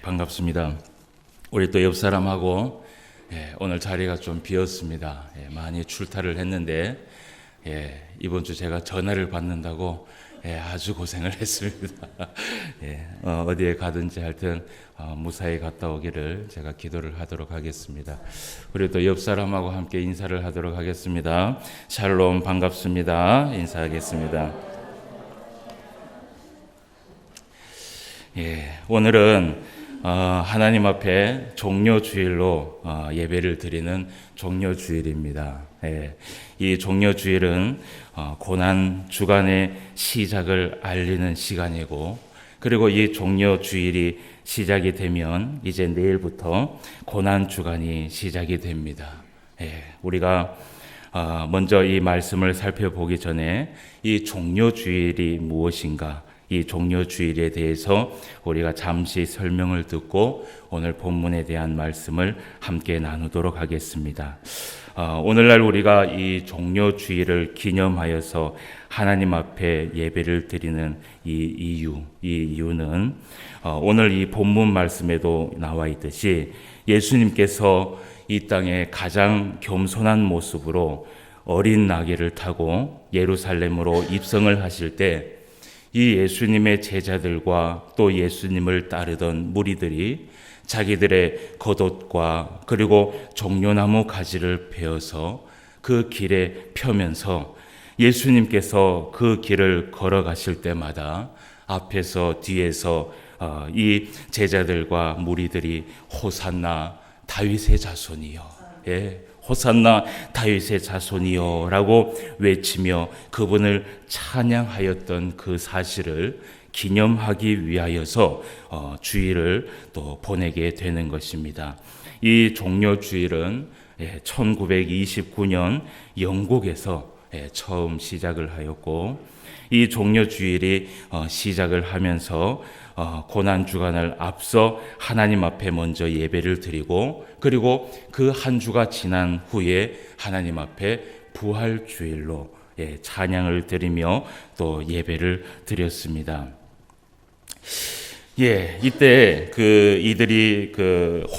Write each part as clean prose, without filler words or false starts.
반갑습니다. 우리 또 옆 사람하고 오늘 자리가 좀 비었습니다. 많이 출타를 했는데 이번 주 제가 전화를 받는다고 아주 고생을 했습니다. 어디에 가든지 하여튼 무사히 갔다 오기를 제가 기도를 하도록 하겠습니다. 우리 또 옆 사람하고 함께 인사를 하도록 하겠습니다. 샬롬, 반갑습니다. 인사하겠습니다. 오늘은 하나님 앞에 종료주일로 예배를 드리는 종료주일입니다. 이 종료주일은 고난 주간의 시작을 알리는 시간이고, 그리고 이 종료주일이 시작이 되면 이제 내일부터 고난 주간이 시작이 됩니다. 우리가 먼저 이 말씀을 살펴보기 전에 이 종료주일이 무엇인가, 이 종료주일에 대해서 우리가 잠시 설명을 듣고 오늘 본문에 대한 말씀을 함께 나누도록 하겠습니다. 오늘날 우리가 이 종료주일을 기념하여서 하나님 앞에 예배를 드리는 이 이유는 오늘 이 본문 말씀에도 나와 있듯이 예수님께서 이 땅에 가장 겸손한 모습으로 어린 나귀를 타고 예루살렘으로 입성을 하실 때 이 예수님의 제자들과 또 예수님을 따르던 무리들이 자기들의 겉옷과 그리고 종려나무 가지를 베어서 그 길에 펴면서 예수님께서 그 길을 걸어가실 때마다 앞에서 뒤에서 이 제자들과 무리들이 호산나 다윗의 자손이여, 호산나 다윗의 자손이여 라고 외치며 그분을 찬양하였던 그 사실을 기념하기 위하여서 주일을 또 보내게 되는 것입니다. 이 종료주일은 1929년 영국에서 처음 시작을 하였고, 이 종료주일이 시작을 하면서 고난주간을 앞서 하나님 앞에 먼저 예배를 드리고, 그리고 그 한 주가 지난 후에 하나님 앞에 부활주일로 찬양을 드리며 또 예배를 드렸습니다. 이때 이들이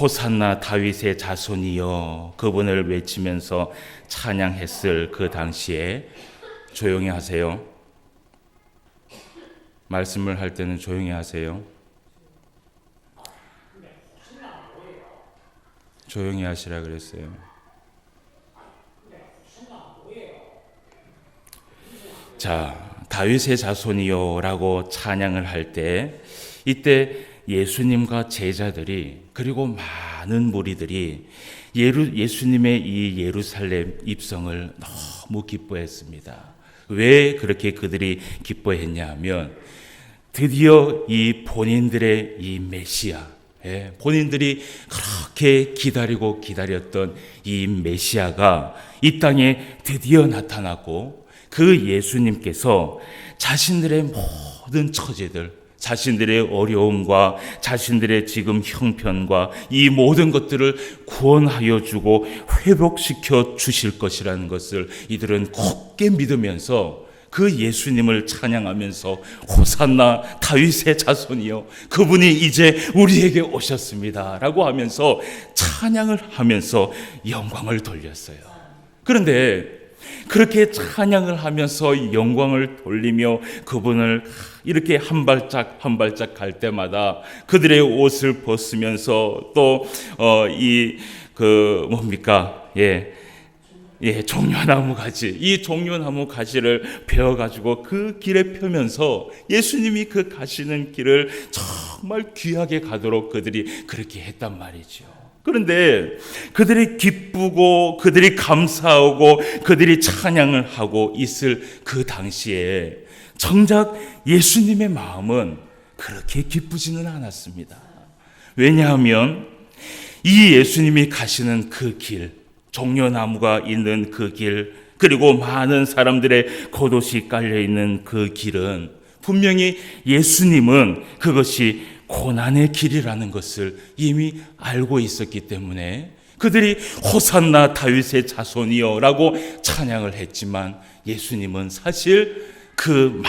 호산나 다윗의 자손이여 그분을 외치면서 찬양했을 그 당시에, 조용히 하세요. 말씀을 할 때는 조용히 하세요. 조용히 하시라 그랬어요. 자, 다윗의 자손이요 라고 찬양을 할 때, 이때 예수님과 제자들이 그리고 많은 무리들이 예수님의 이 예루살렘 입성을 너무 기뻐했습니다. 왜 그렇게 그들이 기뻐했냐 하면, 드디어 이 본인들의 이 메시아, 본인들이 그렇게 기다리고 기다렸던 이 메시아가 이 땅에 드디어 나타났고, 그 예수님께서 자신들의 모든 처지들, 자신들의 어려움과 자신들의 지금 형편과 이 모든 것들을 구원하여 주고 회복시켜 주실 것이라는 것을 이들은 굳게 믿으면서 그 예수님을 찬양하면서 호산나 다윗의 자손이여 그분이 이제 우리에게 오셨습니다 라고 하면서 찬양을 하면서 영광을 돌렸어요. 그런데 그렇게 찬양을 하면서 영광을 돌리며 그분을 이렇게 한 발짝 한 발짝 갈 때마다 그들의 옷을 벗으면서 또 종려나무 가지, 이 종려나무 가지를 베어가지고 그 길에 펴면서 예수님이 그 가시는 길을 정말 귀하게 가도록 그들이 그렇게 했단 말이죠. 그런데 그들이 기쁘고 그들이 감사하고 그들이 찬양을 하고 있을 그 당시에 정작 예수님의 마음은 그렇게 기쁘지는 않았습니다. 왜냐하면 이 예수님이 가시는 그 길, 종려나무가 있는 그 길, 그리고 많은 사람들의 겉옷이 깔려있는 그 길은 분명히 예수님은 그것이 고난의 길이라는 것을 이미 알고 있었기 때문에 그들이 호산나 다윗의 자손이여 라고 찬양을 했지만, 예수님은 사실 그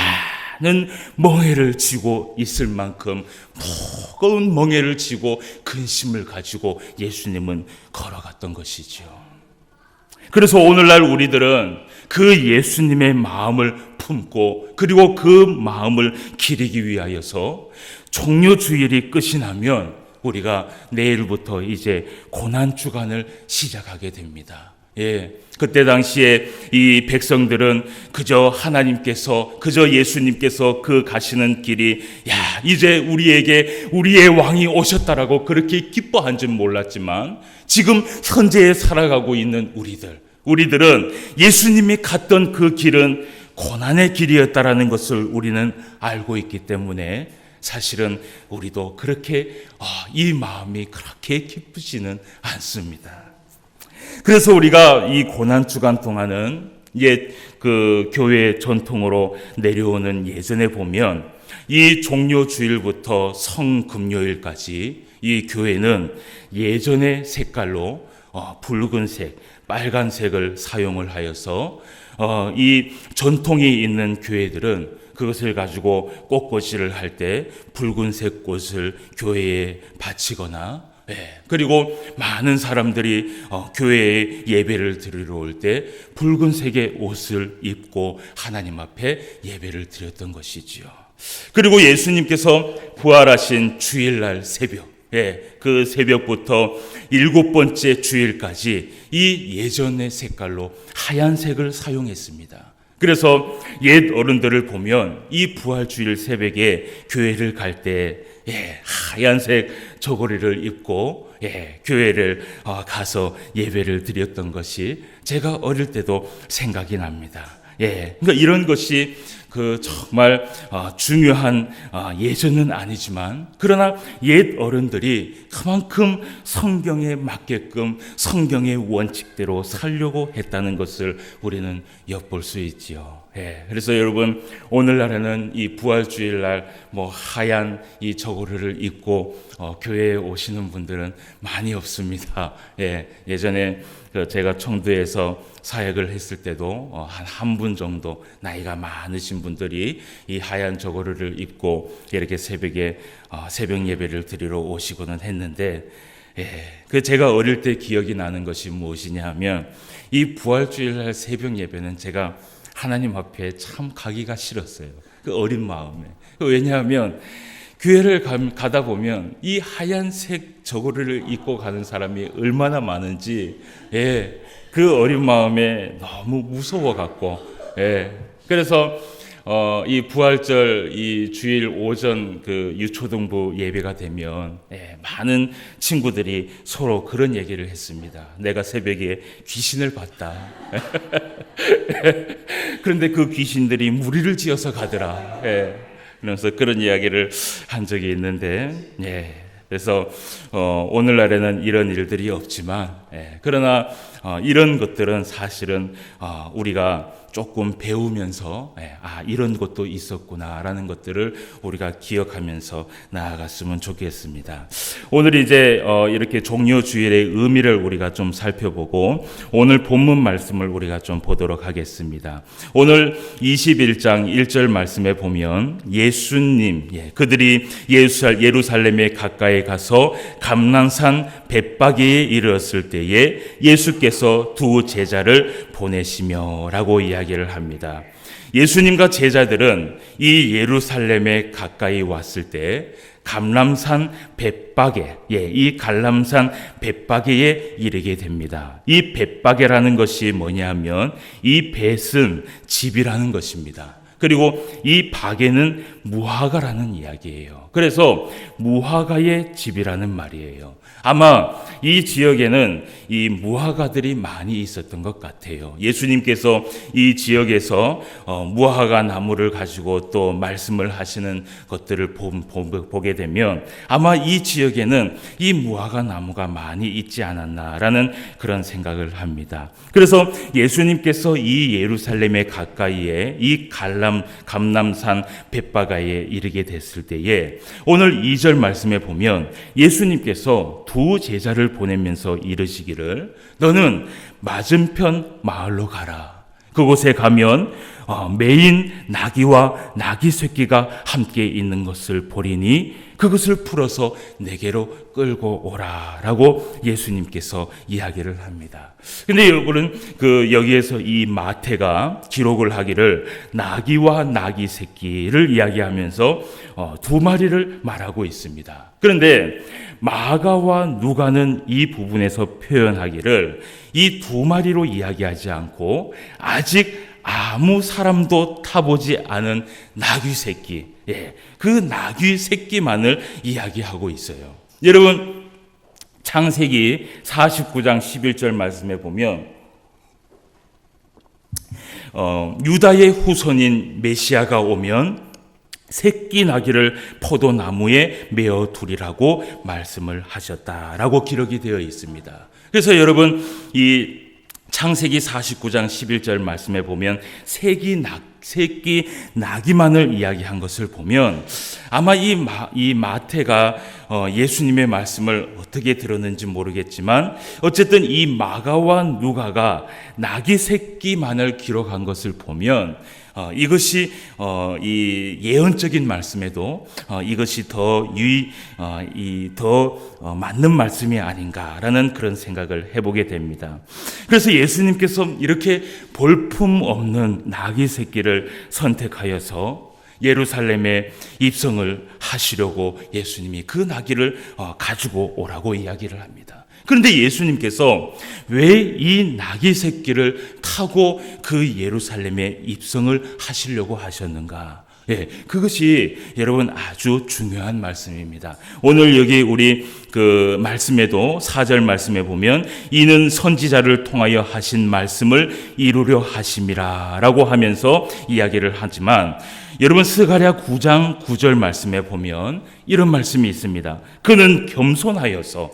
많은 멍에를 지고 있을 만큼 무거운 멍에를 지고 근심을 가지고 예수님은 걸어갔던 것이지요. 그래서 오늘날 우리들은 그 예수님의 마음을 품고 그리고 그 마음을 기리기 위하여서 종료주일이 끝이 나면 우리가 내일부터 이제 고난주간을 시작하게 됩니다. 그때 당시에 이 백성들은 그저 하나님께서, 그저 예수님께서 그 가시는 길이, 이제 우리에게 우리의 왕이 오셨다라고 그렇게 기뻐한 줄 몰랐지만, 지금 현재에 살아가고 있는 우리들은 예수님이 갔던 그 길은 고난의 길이었다라는 것을 우리는 알고 있기 때문에 사실은 우리도 그렇게 이 마음이 그렇게 기쁘지는 않습니다. 그래서 우리가 이 고난 주간 동안은 그 교회의 전통으로 내려오는 예전에 보면 이 종료 주일부터 성금요일까지 이 교회는 예전의 색깔로 붉은색, 빨간색을 사용을 하여서 이 전통이 있는 교회들은 그것을 가지고 꽃꽂이를 할 때 붉은색 꽃을 교회에 바치거나, 그리고 많은 사람들이 교회에 예배를 드리러 올 때 붉은색의 옷을 입고 하나님 앞에 예배를 드렸던 것이지요. 그리고 예수님께서 부활하신 주일날 새벽, 그 새벽부터 7번째 주일까지 이 예전의 색깔로 하얀색을 사용했습니다. 그래서 옛 어른들을 보면 이 부활주일 새벽에 교회를 갈 때 하얀색 저고리를 입고 교회를 가서 예배를 드렸던 것이 제가 어릴 때도 생각이 납니다. 그러니까 이런 것이 정말 중요한 예전은 아니지만, 그러나 옛 어른들이 그만큼 성경에 맞게끔 성경의 원칙대로 살려고 했다는 것을 우리는 엿볼 수 있지요. 그래서 여러분, 오늘날에는 이 부활주일날 하얀 이 저고리를 입고 교회에 오시는 분들은 많이 없습니다. 예전에 제가 청두에서 사역을 했을 때도 한 분 정도 나이가 많으신 분들이 이 하얀 저고리를 입고 이렇게 새벽에 새벽 예배를 드리러 오시고는 했는데, 제가 어릴 때 기억이 나는 것이 무엇이냐 하면, 이 부활주일날 새벽 예배는 제가 하나님 앞에 참 가기가 싫었어요. 그 어린 마음에. 왜냐하면 교회를 가다 보면 이 하얀색 저고리를 입고 가는 사람이 얼마나 많은지, 그 어린 마음에 너무 무서워갖고, 그래서 이 부활절 이 주일 오전 그 유초등부 예배가 되면 많은 친구들이 서로 그런 얘기를 했습니다. 내가 새벽에 귀신을 봤다. 그런데 그 귀신들이 무리를 지어서 가더라. 그래서 그런 이야기를 한 적이 있는데, 그래서 오늘날에는 이런 일들이 없지만, 그러나 이런 것들은 사실은 우리가 조금 배우면서 이런 것도 있었구나라는 것들을 우리가 기억하면서 나아갔으면 좋겠습니다. 오늘 이제 이렇게 종료 주일의 의미를 우리가 좀 살펴보고 오늘 본문 말씀을 우리가 좀 보도록 하겠습니다. 오늘 21장 1절 말씀에 보면 예수님, 그들이 예루살렘에 가까이 가서 감람산 벳바기에 이르렀을 때에 예수께서 두 제자를 보내시며 라고 이야기를 합니다. 예수님과 제자들은 이 예루살렘에 가까이 왔을 때 감람산 벳바게, 이 감람산 벳바게에 이르게 됩니다. 이 벳바게라는 것이 뭐냐면 이 벳은 집이라는 것입니다. 그리고 이 바게는 무화과라는 이야기예요. 그래서 무화과의 집이라는 말이에요. 아마 이 지역에는 이 무화과들이 많이 있었던 것 같아요. 예수님께서 이 지역에서 무화과 나무를 가지고 또 말씀을 하시는 것들을 보게 되면 아마 이 지역에는 이 무화과 나무가 많이 있지 않았나라는 그런 생각을 합니다. 그래서 예수님께서 이 예루살렘에 가까이에 이 감람산 벳바가에 이르게 됐을 때에 오늘 2절 말씀에 보면 예수님께서 두 제자를 보내면서 이르시기를 너는 맞은편 마을로 가라. 그곳에 가면 매인 나귀와 나귀 새끼가 함께 있는 것을 보리니 그것을 풀어서 내게로 끌고 오라라고 예수님께서 이야기를 합니다. 근데 여러분은 여기에서 이 마태가 기록을 하기를 나귀와 나귀 새끼를 이야기하면서 두 마리를 말하고 있습니다. 그런데 마가와 누가는 이 부분에서 표현하기를 이 두 마리로 이야기하지 않고 아직 아무 사람도 타보지 않은 나귀 새끼, 그 나귀 새끼만을 이야기하고 있어요. 여러분, 창세기 49장 11절 말씀에 보면 유다의 후손인 메시아가 오면 새끼 나귀를 포도나무에 메어 두리라고 말씀을 하셨다라고 기록이 되어 있습니다. 그래서 여러분, 이 창세기 49장 11절 말씀에 보면 새끼 나귀만을 이야기한 것을 보면 아마 이 마태가 예수님의 말씀을 어떻게 들었는지 모르겠지만 어쨌든 이 마가와 누가가 나귀 새끼만을 기록한 것을 보면 이것이 이 예언적인 말씀에도 이것이 더 맞는 말씀이 아닌가라는 그런 생각을 해보게 됩니다. 그래서 예수님께서 이렇게 볼품 없는 나귀 새끼를 선택하여서 예루살렘에 입성을 하시려고 예수님이 그 나귀를 가지고 오라고 이야기를 합니다. 그런데 예수님께서 왜 이 나귀 새끼를 타고 그 예루살렘에 입성을 하시려고 하셨는가? 그것이 여러분 아주 중요한 말씀입니다. 오늘 여기 우리 그 말씀에도 4절 말씀에 보면 이는 선지자를 통하여 하신 말씀을 이루려 하심이라라고 하면서 이야기를 하지만 여러분 스가랴 9장 9절 말씀에 보면 이런 말씀이 있습니다. 그는 겸손하여서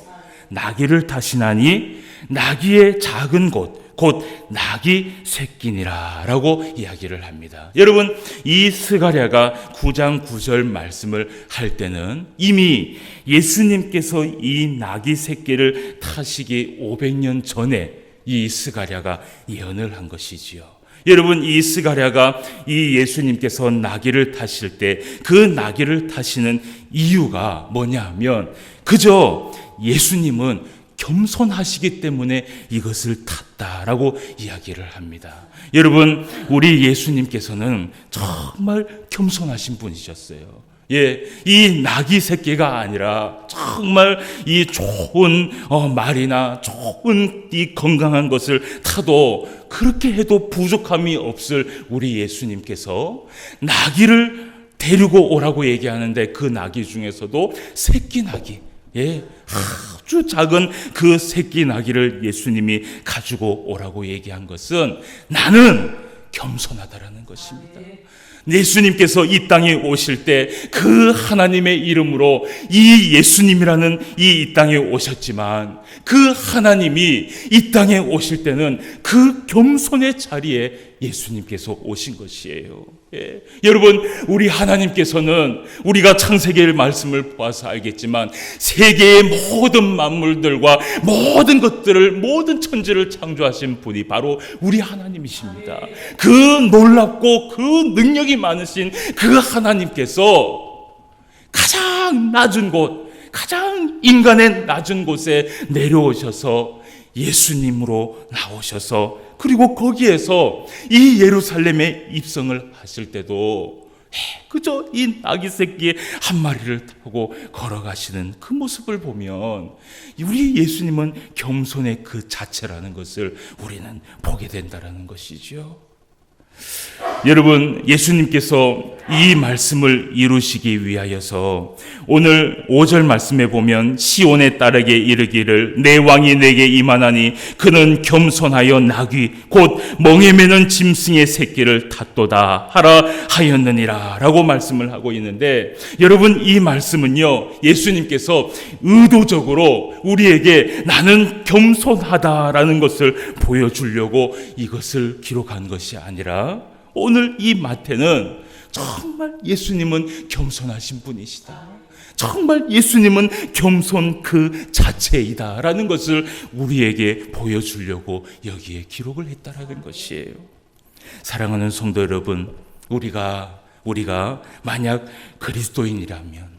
나귀를 타시나니 나귀의 작은 곳 곧 나귀 새끼니라 라고 이야기를 합니다. 여러분 이 스가랴가 9장 9절 말씀을 할 때는 이미 예수님께서 이 나귀 새끼를 타시기 500년 전에 이 스가랴가 예언을 한 것이지요. 여러분 이 스가랴가 이 예수님께서 나귀를 타실 때 그 나귀를 타시는 이유가 뭐냐면 그저 예수님은 겸손하시기 때문에 이것을 탔다라고 이야기를 합니다. 여러분 우리 예수님께서는 정말 겸손하신 분이셨어요. 이 나귀 새끼가 아니라 정말 이 좋은 말이나 좋은 이 건강한 것을 타도 그렇게 해도 부족함이 없을 우리 예수님께서 나귀를 데리고 오라고 얘기하는데 그 나귀 중에서도 새끼 나귀, 아주 작은 그 새끼 나귀를 예수님이 가지고 오라고 얘기한 것은 나는 겸손하다라는 것입니다. 예수님께서 이 땅에 오실 때 그 하나님의 이름으로 이 예수님이라는 이 땅에 오셨지만 그 하나님이 이 땅에 오실 때는 그 겸손의 자리에 예수님께서 오신 것이에요. 여러분 우리 하나님께서는 우리가 창세기의 말씀을 보아서 알겠지만 세계의 모든 만물들과 모든 것들을 모든 천지를 창조하신 분이 바로 우리 하나님이십니다. 그 놀랍고 그 능력이 많으신 그 하나님께서 가장 낮은 곳, 가장 인간의 낮은 곳에 내려오셔서 예수님으로 나오셔서 그리고 거기에서 이 예루살렘에 입성을 하실 때도 그저 이 나귀 새끼 한 마리를 타고 걸어가시는 그 모습을 보면 우리 예수님은 겸손의 그 자체라는 것을 우리는 보게 된다는 것이죠. 여러분 예수님께서 이 말씀을 이루시기 위하여서 오늘 5절 말씀에 보면 시온의 딸에게 이르기를 내 왕이 내게 임하나니 그는 겸손하여 나귀 곧 멍에 매는 짐승의 새끼를 탔도다 하라 하였느니라 라고 말씀을 하고 있는데 여러분 이 말씀은요 예수님께서 의도적으로 우리에게 나는 겸손하다라는 것을 보여주려고 이것을 기록한 것이 아니라 오늘 이 마태는 정말 예수님은 겸손하신 분이시다. 정말 예수님은 겸손 그 자체이다라는 것을 우리에게 보여주려고 여기에 기록을 했다라는 것이에요. 사랑하는 성도 여러분, 우리가 만약 그리스도인이라면,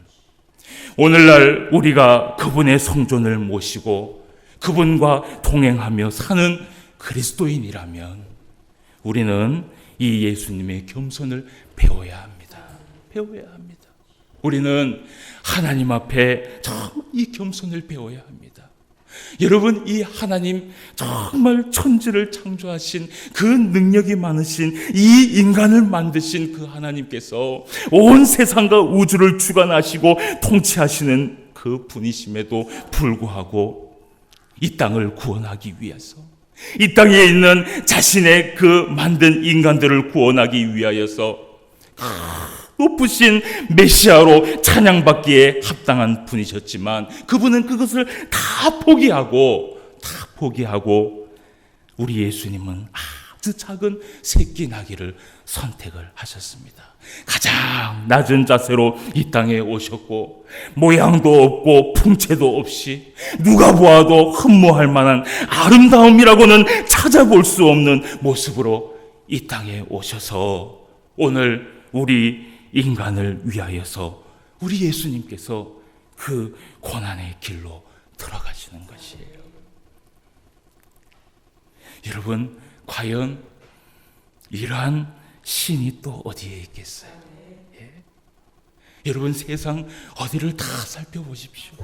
오늘날 우리가 그분의 성존을 모시고 그분과 동행하며 사는 그리스도인이라면, 우리는 이 예수님의 겸손을 배워야 합니다. 배워야 합니다. 우리는 하나님 앞에 정말 이 겸손을 배워야 합니다. 여러분, 이 하나님, 정말 천지를 창조하신 그 능력이 많으신 이 인간을 만드신 그 하나님께서 온 세상과 우주를 주관하시고 통치하시는 그 분이심에도 불구하고 이 땅을 구원하기 위해서, 이 땅에 있는 자신의 그 만든 인간들을 구원하기 위하여서 높으신 메시아로 찬양받기에 합당한 분이셨지만, 그분은 그것을 다 포기하고 우리 예수님은 아주 작은 새끼 나귀를 선택을 하셨습니다. 가장 낮은 자세로 이 땅에 오셨고, 모양도 없고 풍채도 없이 누가 보아도 흠모할 만한 아름다움이라고는 찾아볼 수 없는 모습으로 이 땅에 오셔서 오늘 우리 인간을 위하여서 우리 예수님께서 그 고난의 길로 들어가시는 것이에요. 여러분, 과연 이러한 신이 또 어디에 있겠어요? 예? 여러분, 세상 어디를 다 살펴보십시오.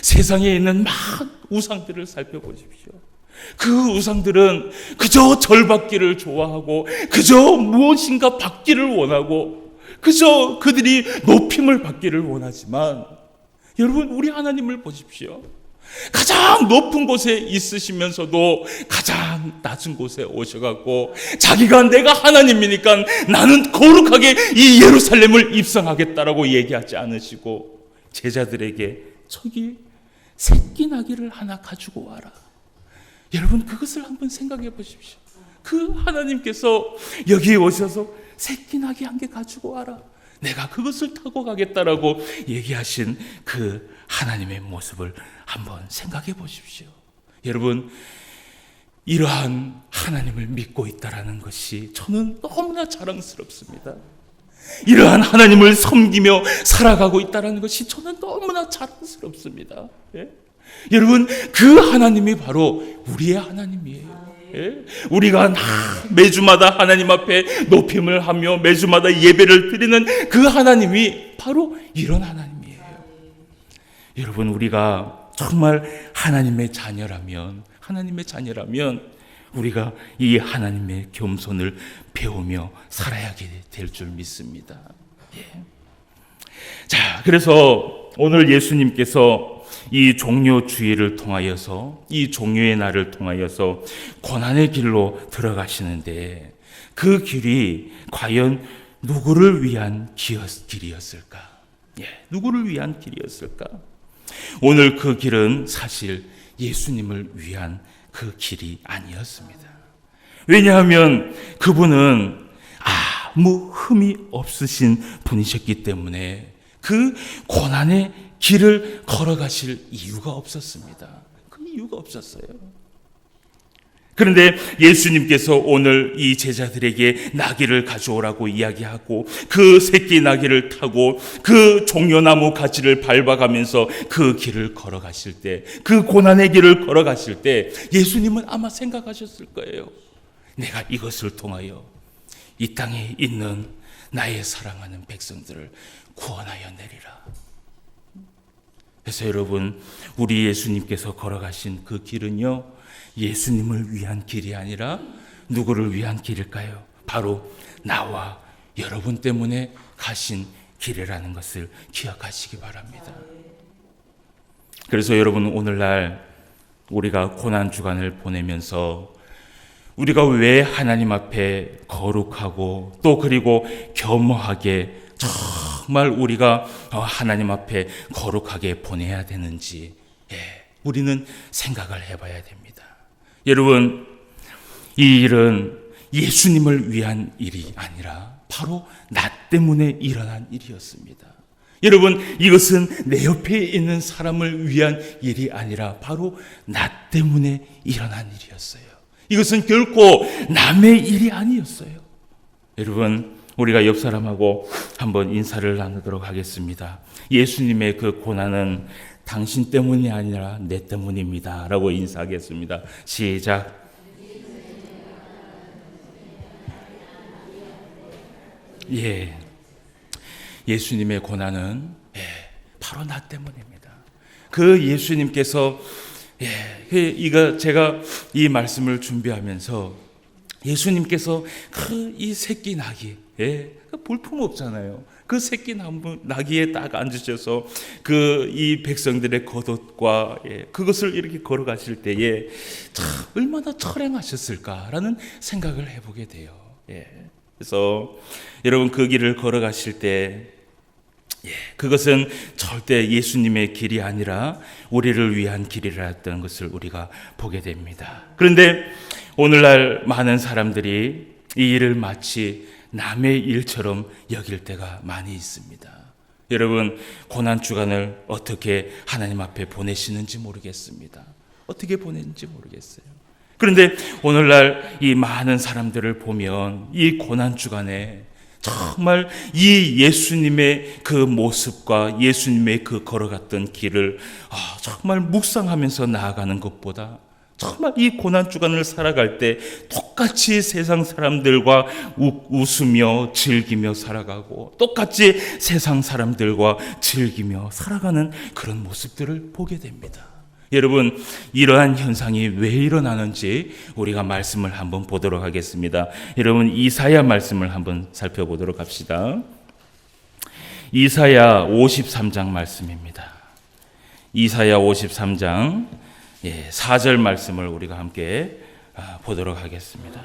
세상에 있는 많은 우상들을 살펴보십시오. 그 우상들은 그저 절받기를 좋아하고, 그저 무엇인가 받기를 원하고, 그저 그들이 높임을 받기를 원하지만, 여러분, 우리 하나님을 보십시오. 가장 높은 곳에 있으시면서도 가장 낮은 곳에 오셔갖고, 자기가 내가 하나님이니까 나는 거룩하게 이 예루살렘을 입성하겠다라고 얘기하지 않으시고, 제자들에게 저기 새끼 나귀를 하나 가지고 와라. 여러분, 그것을 한번 생각해 보십시오. 그 하나님께서 여기에 오셔서 새끼 나귀 한 개 가지고 와라, 내가 그것을 타고 가겠다라고 얘기하신 그 하나님의 모습을 한번 생각해 보십시오. 여러분, 이러한 하나님을 믿고 있다라는 것이 저는 너무나 자랑스럽습니다. 이러한 하나님을 섬기며 살아가고 있다는 것이 저는 너무나 자랑스럽습니다. 예? 여러분, 그 하나님이 바로 우리의 하나님이에요. 예? 우리가 매주마다 하나님 앞에 높임을 하며 매주마다 예배를 드리는 그 하나님이 바로 이런 하나님이에요. 여러분, 우리가 정말 하나님의 자녀라면 우리가 이 하나님의 겸손을 배우며 살아야 될 줄 믿습니다. 예. 자, 그래서 오늘 예수님께서 이 종료 주일을 통하여서, 이 종료의 날을 통하여서 고난의 길로 들어가시는데, 그 길이 과연 누구를 위한 길이었을까? 예, 누구를 위한 길이었을까? 오늘 그 길은 사실 예수님을 위한 그 길이 아니었습니다. 왜냐하면 그분은 아무 흠이 없으신 분이셨기 때문에 그 고난의 길을 걸어가실 이유가 없었습니다. 그 이유가 없었어요. 그런데 예수님께서 오늘 이 제자들에게 나귀를 가져오라고 이야기하고, 그 새끼 나귀를 타고 그 종려나무 가지를 밟아가면서 그 길을 걸어가실 때, 그 고난의 길을 걸어가실 때 예수님은 아마 생각하셨을 거예요. 내가 이것을 통하여 이 땅에 있는 나의 사랑하는 백성들을 구원하여 내리라. 그래서 여러분, 우리 예수님께서 걸어가신 그 길은요, 예수님을 위한 길이 아니라 누구를 위한 길일까요? 바로 나와 여러분 때문에 가신 길이라는 것을 기억하시기 바랍니다. 그래서 여러분, 오늘날 우리가 고난주간을 보내면서 우리가 왜 하나님 앞에 거룩하고 또 그리고 겸허하게 정말 우리가 하나님 앞에 거룩하게 보내야 되는지, 우리는 생각을 해봐야 됩니다. 여러분, 이 일은 예수님을 위한 일이 아니라 바로 나 때문에 일어난 일이었습니다. 여러분, 이것은 내 옆에 있는 사람을 위한 일이 아니라 바로 나 때문에 일어난 일이었어요. 이것은 결코 남의 일이 아니었어요. 여러분, 우리가 옆 사람하고 한번 인사를 나누도록 하겠습니다. 예수님의 그 고난은 당신 때문이 아니라 내 때문입니다 라고 인사하겠습니다. 시작. 예수님의 고난은 바로 나 때문입니다. 그 예수님께서 제가 이 말씀을 준비하면서 예수님께서 이 새끼 나귀, 볼품 없잖아요. 그 새끼 나귀에 딱 앉으셔서 이 백성들의 겉옷과 그것을 이렇게 걸어가실 때에 참 얼마나 철행하셨을까라는 생각을 해보게 돼요. 그래서 여러분, 그 길을 걸어가실 때 그것은 절대 예수님의 길이 아니라 우리를 위한 길이라는 것을 우리가 보게 됩니다. 그런데 오늘날 많은 사람들이 이 일을 마치 남의 일처럼 여길 때가 많이 있습니다. 여러분, 고난주간을 어떻게 하나님 앞에 보내시는지 모르겠습니다. 어떻게 보내는지 모르겠어요. 그런데 오늘날 이 많은 사람들을 보면 이 고난주간에 정말 이 예수님의 그 모습과 예수님의 그 걸어갔던 길을 정말 묵상하면서 나아가는 것보다 정말 이 고난주간을 살아갈 때 똑같이 세상 사람들과 웃으며 즐기며 살아가고 똑같이 세상 사람들과 즐기며 살아가는 그런 모습들을 보게 됩니다. 여러분, 이러한 현상이 왜 일어나는지 우리가 말씀을 한번 보도록 하겠습니다. 여러분, 이사야 말씀을 한번 살펴보도록 합시다. 이사야 53장 말씀입니다. 이사야 53장 4절 말씀을 우리가 함께 보도록 하겠습니다.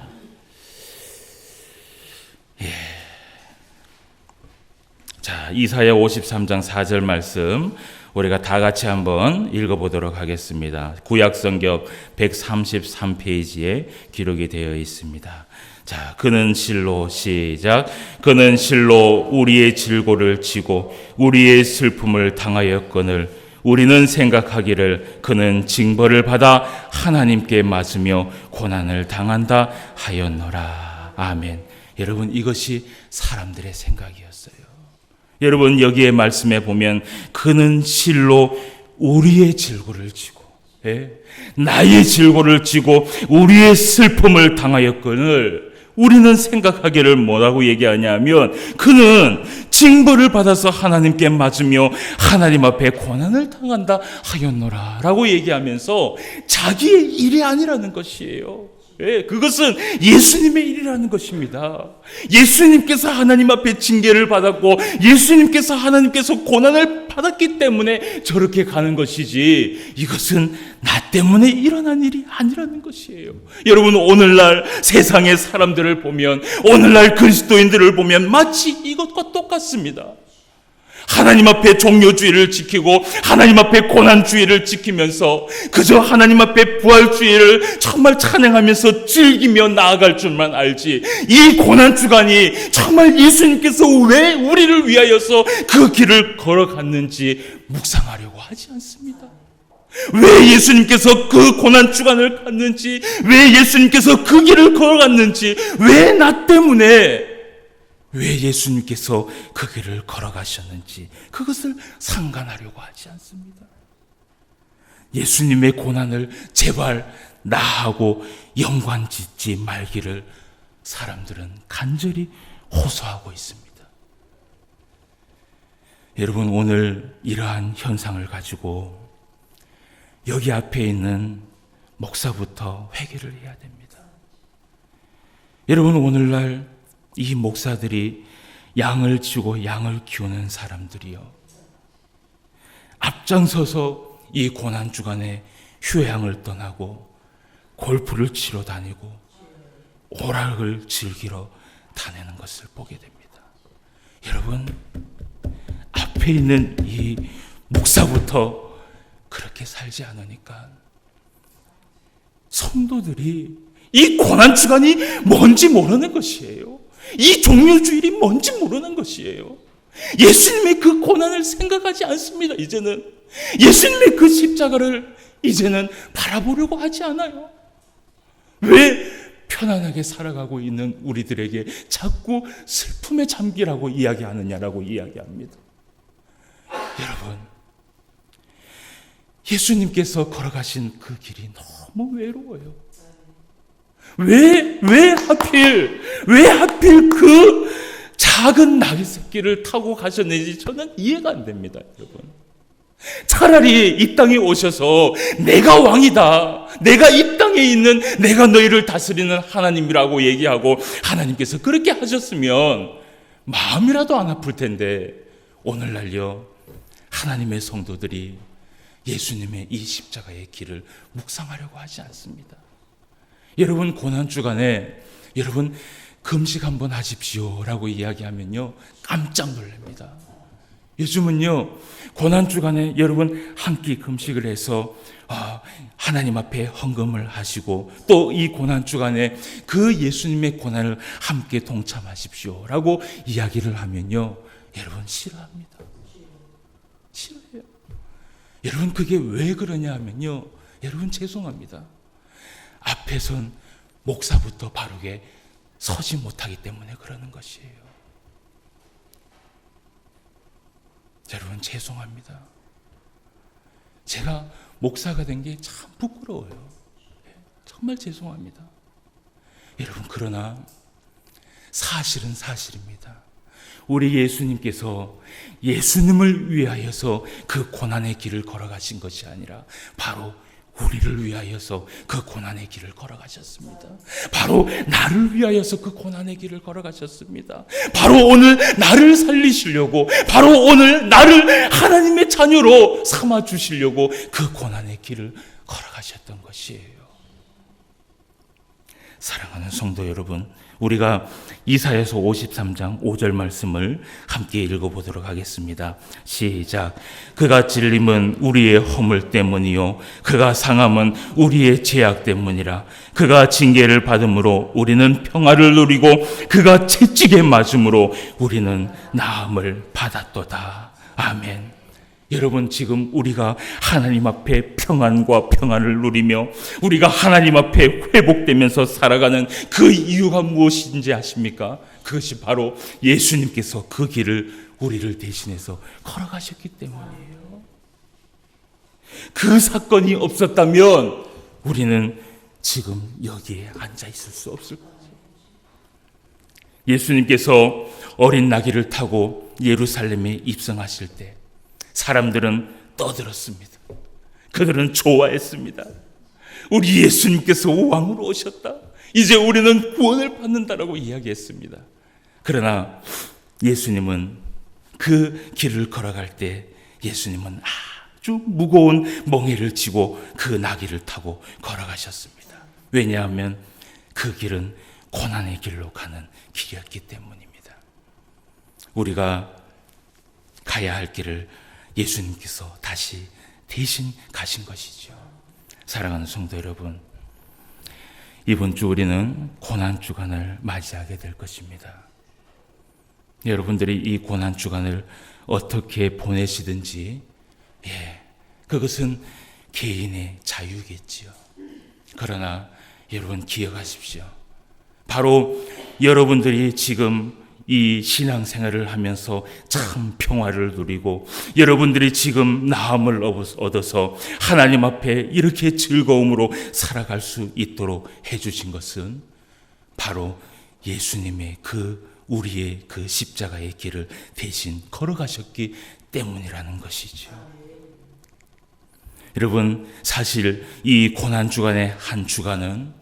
자, 이사야 53장 4절 말씀 우리가 다 같이 한번 읽어보도록 하겠습니다. 구약성경 133페이지에 기록이 되어 있습니다. 자, 그는 실로, 시작. 그는 실로 우리의 질고를 지고 우리의 슬픔을 당하였거늘 우리는 생각하기를 그는 징벌을 받아 하나님께 맞으며 고난을 당한다 하였노라. 아멘. 여러분, 이것이 사람들의 생각이었어요. 여러분, 여기에 말씀에 보면 그는 실로 우리의 질고를 지고 나의 질고를 지고 우리의 슬픔을 당하였거늘 우리는 생각하기를 뭐라고 얘기하냐면 그는 징벌을 받아서 하나님께 맞으며 하나님 앞에 고난을 당한다 하였노라 라고 얘기하면서 자기의 일이 아니라는 것이에요. 그것은 예수님의 일이라는 것입니다. 예수님께서 하나님 앞에 징계를 받았고 예수님께서 하나님께서 고난을 받았기 때문에 저렇게 가는 것이지 이것은 나 때문에 일어난 일이 아니라는 것이에요. 여러분, 오늘날 세상의 사람들을 보면 오늘날 그리스도인들을 보면 마치 이것과 똑같습니다. 하나님 앞에 종료주의를 지키고 하나님 앞에 고난주의를 지키면서 그저 하나님 앞에 부활주의를 정말 찬양하면서 즐기며 나아갈 줄만 알지 이 고난주간이 정말 예수님께서 왜 우리를 위하여서 그 길을 걸어갔는지 묵상하려고 하지 않습니다. 왜 예수님께서 그 고난주간을 갔는지, 왜 예수님께서 그 길을 걸어갔는지, 왜 나 때문에 왜 예수님께서 그 길을 걸어가셨는지 그것을 상관하려고 하지 않습니다. 예수님의 고난을 제발 나하고 연관짓지 말기를 사람들은 간절히 호소하고 있습니다. 여러분, 오늘 이러한 현상을 가지고 여기 앞에 있는 목사부터 회개를 해야 됩니다. 여러분, 오늘날 이 목사들이 양을 치고 양을 키우는 사람들이요, 앞장서서 이 고난주간에 휴양을 떠나고 골프를 치러 다니고 오락을 즐기러 다니는 것을 보게 됩니다. 여러분, 앞에 있는 이 목사부터 그렇게 살지 않으니까 성도들이 이 고난주간이 뭔지 모르는 것이에요. 이 종료주일이 뭔지 모르는 것이에요. 예수님의 그 고난을 생각하지 않습니다. 이제는 예수님의 그 십자가를 이제는 바라보려고 하지 않아요. 왜 편안하게 살아가고 있는 우리들에게 자꾸 슬픔에 잠기라고 이야기하느냐라고 이야기합니다. 여러분, 예수님께서 걸어가신 그 길이 너무 외로워요. 왜 하필 그 작은 나귀 새끼를 타고 가셨는지 저는 이해가 안 됩니다, 여러분. 차라리 이 땅에 오셔서 내가 왕이다, 내가 이 땅에 있는 내가 너희를 다스리는 하나님이라고 얘기하고 하나님께서 그렇게 하셨으면 마음이라도 안 아플 텐데, 오늘날요 하나님의 성도들이 예수님의 이 십자가의 길을 묵상하려고 하지 않습니다. 여러분, 고난주간에 여러분 금식 한번 하십시오라고 이야기하면요 깜짝 놀랍니다. 요즘은요 고난주간에 여러분 한 끼 금식을 해서 하나님 앞에 헌금을 하시고, 또 이 고난주간에 그 예수님의 고난을 함께 동참하십시오라고 이야기를 하면요 여러분 싫어합니다. 싫어해요. 여러분, 그게 왜 그러냐 하면요, 여러분 죄송합니다. 앞에 선 목사부터 바르게 서지 못하기 때문에 그러는 것이에요. 여러분 죄송합니다. 제가 목사가 된 게 참 부끄러워요. 정말 죄송합니다. 여러분, 그러나 사실은 사실입니다. 우리 예수님께서 예수님을 위하여서 그 고난의 길을 걸어가신 것이 아니라 바로 우리를 위하여서 그 고난의 길을 걸어가셨습니다. 바로 나를 위하여서 그 고난의 길을 걸어가셨습니다. 바로 오늘 나를 살리시려고, 바로 오늘 나를 하나님의 자녀로 삼아주시려고 그 고난의 길을 걸어가셨던 것이에요. 사랑하는 성도 여러분, 우리가 이사야서 53장 5절 말씀을 함께 읽어보도록 하겠습니다. 시작. 그가 찔림은 우리의 허물 때문이요 그가 상함은 우리의 죄악 때문이라. 그가 징계를 받음으로 우리는 평화를 누리고 그가 채찍에 맞음으로 우리는 나음을 받았도다. 아멘. 여러분, 지금 우리가 하나님 앞에 평안과 평안을 누리며 우리가 하나님 앞에 회복되면서 살아가는 그 이유가 무엇인지 아십니까? 그것이 바로 예수님께서 그 길을 우리를 대신해서 걸어가셨기 때문이에요. 그 사건이 없었다면 우리는 지금 여기에 앉아 있을 수 없을 거예요. 예수님께서 어린 나귀를 타고 예루살렘에 입성하실 때 사람들은 떠들었습니다. 그들은 좋아했습니다. 우리 예수님께서 왕으로 오셨다. 이제 우리는 구원을 받는다라고 이야기했습니다. 그러나 예수님은 그 길을 걸어갈 때 예수님은 아주 무거운 멍에를 지고 그 나귀를 타고 걸어가셨습니다. 왜냐하면 그 길은 고난의 길로 가는 길이었기 때문입니다. 우리가 가야 할 길을 예수님께서 다시 대신 가신 것이죠. 사랑하는 성도 여러분, 이번 주 우리는 고난주간을 맞이하게 될 것입니다. 여러분들이 이 고난주간을 어떻게 보내시든지 그것은 개인의 자유겠지요. 그러나 여러분 기억하십시오. 바로 여러분들이 지금 이 신앙생활을 하면서 참 평화를 누리고 여러분들이 지금 나음을 얻어서 하나님 앞에 이렇게 즐거움으로 살아갈 수 있도록 해주신 것은 바로 예수님의 우리의 그 십자가의 길을 대신 걸어가셨기 때문이라는 것이죠. 여러분, 사실 이 고난주간의 한 주간은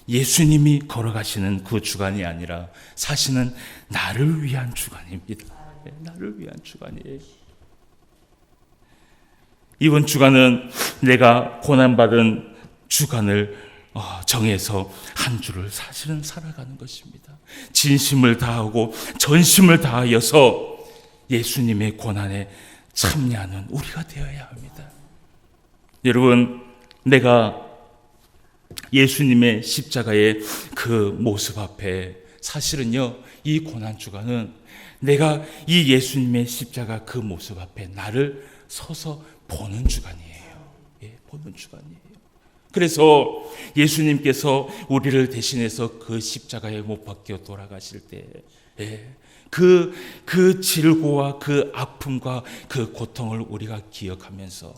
예수님이 걸어가시는 그 주간이 아니라 사실은 나를 위한 주간입니다. 나를 위한 주간이에요. 이번 주간은 내가 고난받은 주간을 정해서 한 주를 사실은 살아가는 것입니다. 진심을 다하고 전심을 다하여서 예수님의 고난에 참여하는 우리가 되어야 합니다. 여러분, 내가 예수님의 십자가의 그 모습 앞에 사실은요, 이 고난주간은 내가 이 예수님의 십자가 그 모습 앞에 나를 서서 보는 주간이에요. 보는 주간이에요. 그래서 예수님께서 우리를 대신해서 그 십자가에 못 박혀 돌아가실 때 그 질고와 그 아픔과 그 고통을 우리가 기억하면서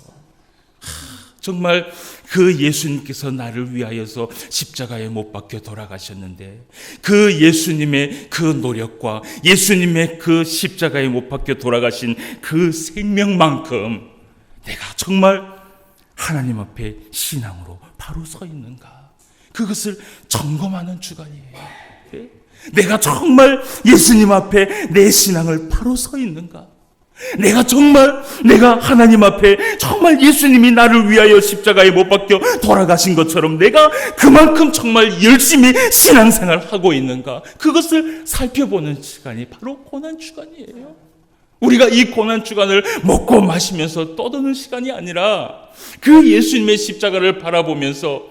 정말 그 예수님께서 나를 위하여서 십자가에 못 박혀 돌아가셨는데 그 예수님의 그 노력과 예수님의 그 십자가에 못 박혀 돌아가신 그 생명만큼 내가 정말 하나님 앞에 신앙으로 바로 서 있는가, 그것을 점검하는 주간이에요. 내가 정말 예수님 앞에 내 신앙을 바로 서 있는가, 내가 하나님 앞에 정말 예수님이 나를 위하여 십자가에 못 박혀 돌아가신 것처럼 내가 그만큼 정말 열심히 신앙생활을 하고 있는가, 그것을 살펴보는 시간이 바로 고난주간이에요. 우리가 이 고난주간을 먹고 마시면서 떠드는 시간이 아니라 그 예수님의 십자가를 바라보면서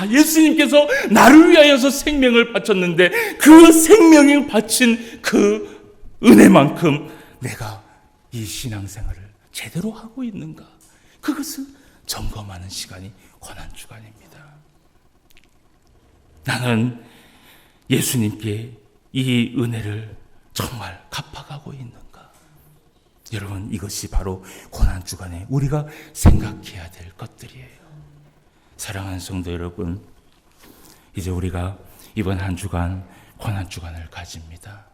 예수님께서 나를 위하여서 생명을 바쳤는데 그 생명을 바친 그 은혜만큼 내가 이 신앙생활을 제대로 하고 있는가, 그것을 점검하는 시간이 고난주간입니다. 나는 예수님께 이 은혜를 정말 갚아가고 있는가? 여러분, 이것이 바로 고난주간에 우리가 생각해야 될 것들이에요. 사랑하는 성도 여러분, 이제 우리가 이번 한 주간 고난주간을 가집니다.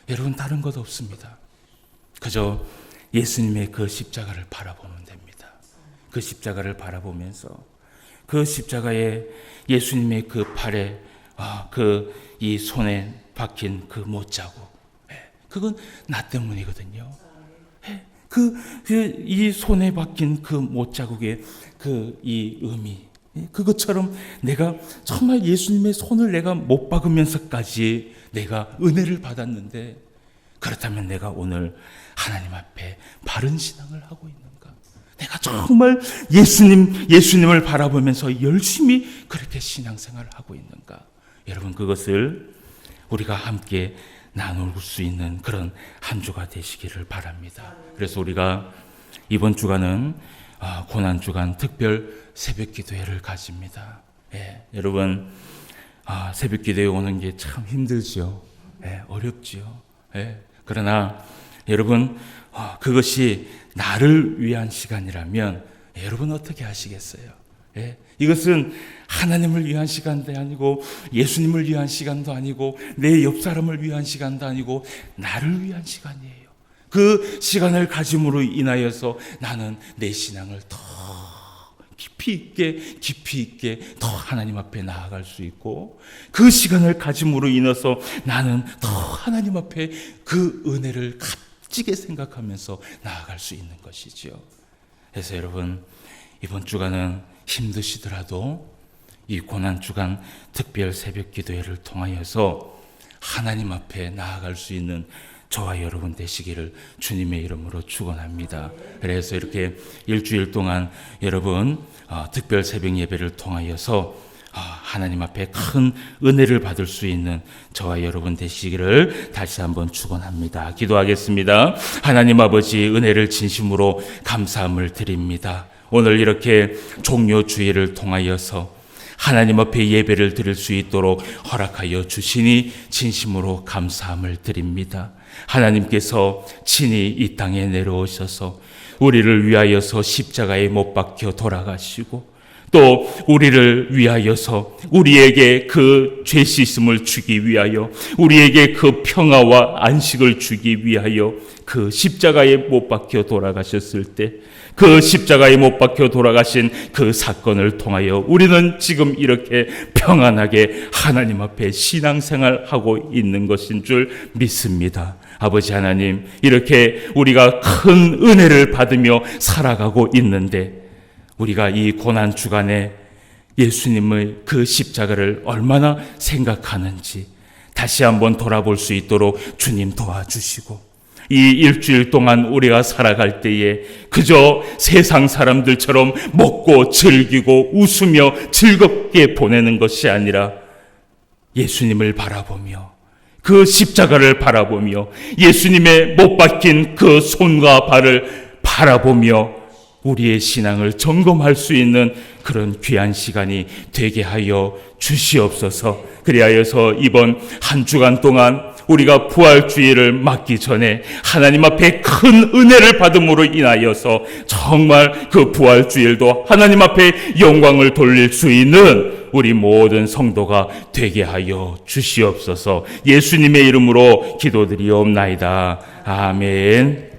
여러분, 다른 것 없습니다. 그저 예수님의 그 십자가를 바라보면 됩니다. 그 십자가를 바라보면서 그 십자가에 예수님의 그 팔에 이 손에 박힌 그 못자국, 그건 나 때문이거든요. 이 손에 박힌 그 못자국의 이 의미, 그것처럼 내가 정말 예수님의 손을 내가 못 박으면서까지 내가 은혜를 받았는데, 그렇다면 내가 오늘 하나님 앞에 바른 신앙을 하고 있는가? 내가 정말 예수님을 바라보면서 열심히 그렇게 신앙생활을 하고 있는가? 여러분, 그것을 우리가 함께 나눌 수 있는 그런 한 주가 되시기를 바랍니다. 그래서 우리가 이번 주간은 고난주간 특별 새벽기도회를 가집니다. 여러분, 새벽기도회 오는 게 참 힘들죠. 어렵죠. 그러나 여러분, 그것이 나를 위한 시간이라면 여러분 어떻게 하시겠어요? 이것은 하나님을 위한 시간도 아니고 예수님을 위한 시간도 아니고 내 옆 사람을 위한 시간도 아니고 나를 위한 시간이에요. 그 시간을 가짐으로 인하여서 나는 내 신앙을 더 깊이 있게 더 하나님 앞에 나아갈 수 있고, 그 시간을 가짐으로 인해서 나는 더 하나님 앞에 그 은혜를 값지게 생각하면서 나아갈 수 있는 것이죠. 그래서 여러분, 이번 주간은 힘드시더라도 이 고난주간 특별 새벽기도회를 통하여서 하나님 앞에 나아갈 수 있는 저와 여러분 되시기를 주님의 이름으로 축원합니다. 그래서 이렇게 일주일 동안 여러분 특별 새벽 예배를 통하여서 하나님 앞에 큰 은혜를 받을 수 있는 저와 여러분 되시기를 다시 한번 축원합니다. 기도하겠습니다. 하나님 아버지, 은혜를 진심으로 감사함을 드립니다. 오늘 이렇게 종료 주일을 통하여서 하나님 앞에 예배를 드릴 수 있도록 허락하여 주시니 진심으로 감사함을 드립니다. 하나님께서 친히 이 땅에 내려오셔서 우리를 위하여서 십자가에 못 박혀 돌아가시고, 또 우리를 위하여서 우리에게 그 죄 씻음을 주기 위하여, 우리에게 그 평화와 안식을 주기 위하여 그 십자가에 못 박혀 돌아가셨을 때, 그 십자가에 못 박혀 돌아가신 그 사건을 통하여 우리는 지금 이렇게 평안하게 하나님 앞에 신앙생활하고 있는 것인 줄 믿습니다. 아버지 하나님, 이렇게 우리가 큰 은혜를 받으며 살아가고 있는데, 우리가 이 고난 주간에 예수님의 그 십자가를 얼마나 생각하는지 다시 한번 돌아볼 수 있도록 주님 도와주시고, 이 일주일 동안 우리가 살아갈 때에 그저 세상 사람들처럼 먹고 즐기고 웃으며 즐겁게 보내는 것이 아니라 예수님을 바라보며 그 십자가를 바라보며 예수님의 못 박힌 그 손과 발을 바라보며 우리의 신앙을 점검할 수 있는 그런 귀한 시간이 되게 하여 주시옵소서. 그리하여서 이번 한 주간 동안 우리가 부활주의를 맞기 전에 하나님 앞에 큰 은혜를 받음으로 인하여서 정말 그 부활주일도 하나님 앞에 영광을 돌릴 수 있는 우리 모든 성도가 되게 하여 주시옵소서. 예수님의 이름으로 기도드리옵나이다. 아멘.